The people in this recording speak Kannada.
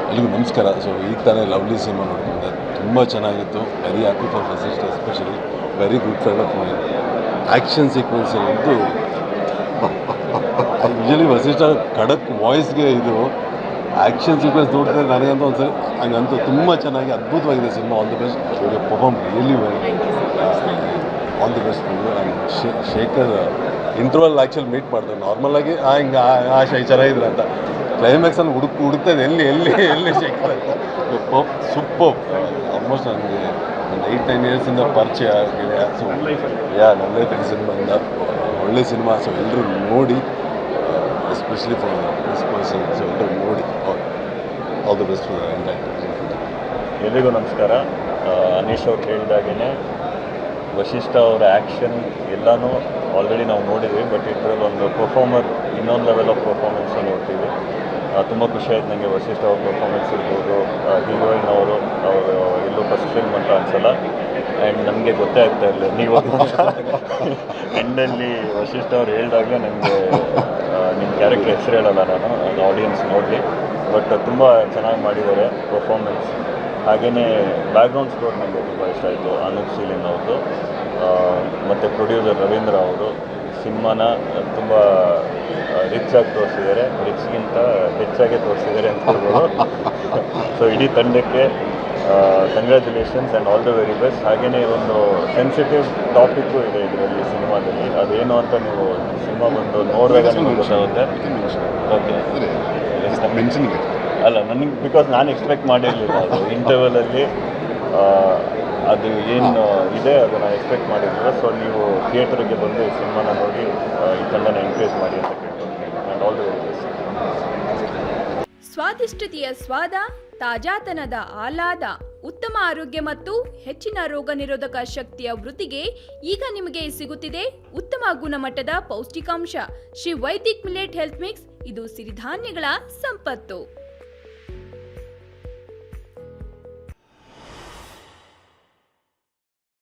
ಎಲ್ರಿಗೂ ನಮಸ್ಕಾರ. ಸೊ ಈಗ ತಾನೇ ಲವ್ಲಿ ಸಿನಿಮಾ ನೋಡ್ಕೊಂಡೆ, ತುಂಬ ಚೆನ್ನಾಗಿತ್ತು. Very happy for Vasishta, especially very good friend of mine. Action sequence ಅಂತೂ ಯೂಶಲಿ ವಸಿಷ್ಠ ಖಡಕ್ ವಾಯ್ಸ್ಗೆ ಇದು ಆ್ಯಕ್ಷನ್ ಸೀಕ್ವೆನ್ಸ್ ನೋಡ್ತಾರೆ ನನಗಂತೂ ಒಂದ್ಸರಿ ಹಂಗಂತೂ ತುಂಬ ಚೆನ್ನಾಗಿ ಅದ್ಭುತವಾಗಿದೆ cinema. All the best, perform really well, all the best. Shekhar interval actually meet ಮಾಡ್ತಾರೆ ನಾರ್ಮಲಾಗಿ ಹಿಂಗೆ ಶೈ ಚೆನ್ನಾಗಿದ್ರು ಅಂತ. ಕ್ಲೈಮ್ಯಾಕ್ಸಲ್ಲಿ ಹುಡುಕ್ತಾನೆ ಎಲ್ಲಿ ಶೇಖರ್ ಅಂತ. ಸೂಪರ್. ಆಲ್ಮೋಸ್ಟ್ ನನಗೆ ಒಂದು 8-9 ಇಯರ್ಸಿಂದ ಪರಿಚಯ ಆಗಿದೆ. ಸೊ ನನ್ನ ಲೈಫಲ್ಲಿ ಸಿನಿಮಾಯಿಂದ ಒಳ್ಳೆ ಸಿನಿಮಾ. ಸೊ ಎಲ್ಲರೂ ನೋಡಿ, especially for this person. So ಎಲ್ಲರೂ ನೋಡಿ, all the best for entire. ಎಲ್ರಿಗೂ ನಮಸ್ಕಾರ. ಅನೀಶ್ ಅವ್ರು ಹೇಳಿದಾಗೇ ವಸಿಷ್ಠ ಅವರ ಆ್ಯಕ್ಷನ್ ಎಲ್ಲನೂ ಆಲ್ರೆಡಿ ನಾವು ನೋಡಿದ್ವಿ. ಬಟ್ ಇದರಲ್ಲಿ ಒಂದು ಪರ್ಫಾರ್ಮರ್, ಇನ್ನೊಂದು ಲೆವೆಲ್ ಆಫ್ ಪರ್ಫಾರ್ಮೆನ್ಸ್ ನೋಡ್ತೀವಿ. ತುಂಬ ಖುಷಿ ಆಯ್ತು ನನಗೆ. ವಸಿಷ್ಠ ಅವ್ರ ಪರ್ಫಾರ್ಮೆನ್ಸ್ ಇರ್ಬೋದು, ಹೀರೋಯಿನ್ ಅವರು ಎಲ್ಲೂ ಫಸ್ಟ್ ಫಿಲ್ಮ್ ಅಂತ ಅನ್ಸಲ್ಲ. ಆ್ಯಂಡ್ ನಮಗೆ ಗೊತ್ತೇ ಆಗ್ತಾ ಇರಲಿಲ್ಲ, ನೀವು ಎಂಡಲ್ಲಿ ವಸಿಷ್ಠ ಅವ್ರು ಹೇಳಿದಾಗಲೇ ನನಗೆ ನಿಮ್ಮ ಕ್ಯಾರೆಕ್ಟರ್ ಹೆಸರು ಹೇಳಲ್ಲ ನಾನು, ಅದು ಆಡಿಯನ್ಸ್ ನೋಡಲಿ. ಬಟ್ ತುಂಬ ಚೆನ್ನಾಗಿ ಮಾಡಿದ್ದಾರೆ ಪರ್ಫಾರ್ಮೆನ್ಸ್. ಹಾಗೆಯೇ ಬ್ಯಾಕ್ಗ್ರೌಂಡ್ ಸ್ಕೋರ್ ನನಗೆ ತುಂಬ ಇಷ್ಟ ಆಯಿತು. ಅನೂಪ್ ಸೀಲಿನ್ ಅವ್ರದ್ದು ಮತ್ತು ಪ್ರೊಡ್ಯೂಸರ್ ರವೀಂದ್ರ ಅವರು ಸಿನಿಮಾನ ತುಂಬ ರಿಚ್ ಆಗಿ ತೋರಿಸಿದ್ದಾರೆ. ರಿಚ್ಗಿಂತ ಹೆಚ್ಚಾಗೆ ತೋರಿಸಿದ್ದಾರೆ ಅಂತ ಹೇಳ್ಬೋದು. ಸೊ ಇಡೀ ತಂಡಕ್ಕೆ congratulations and all the very best. ಹಾಗೆಯೇ ಒಂದು ಸೆನ್ಸಿಟಿವ್ ಟಾಪಿಕ್ಕು ಇದೆ ಇದರಲ್ಲಿ ಸಿನಿಮಾದಲ್ಲಿ. ಅದೇನು ಅಂತ ನೀವು ಸಿನಿಮಾ ಬಂದು ನೋಡಿದಾಗ ನಿಮಗೆ ಗೊತ್ತಾಗುತ್ತೆ. ಓಕೆ, ಅಲ್ಲ ನನಗೆ ಬಿಕಾಸ್ ನಾನು ಎಕ್ಸ್ಪೆಕ್ಟ್ ಮಾಡಿರಲಿಲ್ಲ ಅದು ಇಂಟರ್ವಲಲ್ಲಿ ಅದು ಏನು ಇದೆ ಅದು ನಾನು ಎಕ್ಸ್ಪೆಕ್ಟ್ ಮಾಡಿರಲಿಲ್ಲ. ಸೊ ನೀವು ಥಿಯೇಟರ್ಗೆ ಬಂದು ಈ ಸಿನಿಮಾನ ನೋಡಿ ಈ ತಂಡನ ಎಂಕರೇಜ್ ಮಾಡಿ ಅಂತ ಕೇಳ್ತೀನಿ. And all the very best. ಸ್ವಾದಿಷ್ಟತೆಯ ಸ್ವಾದ, ತಾಜಾತನದ ಆಹ್ಲಾದ, ಉತ್ತಮ ಆರೋಗ್ಯ ಮತ್ತು ಹೆಚ್ಚಿನ ರೋಗ ನಿರೋಧಕ ಶಕ್ತಿಯ ವೃದ್ಧಿಗೆ ಈಗ ನಿಮಗೆ ಸಿಗುತ್ತಿದೆ ಉತ್ತಮ ಗುಣಮಟ್ಟದ ಪೌಷ್ಟಿಕಾಂಶ. Shri Vaidik millet health mix. ಇದು ಸಿರಿಧಾನ್ಯಗಳ ಸಂಪತ್ತು.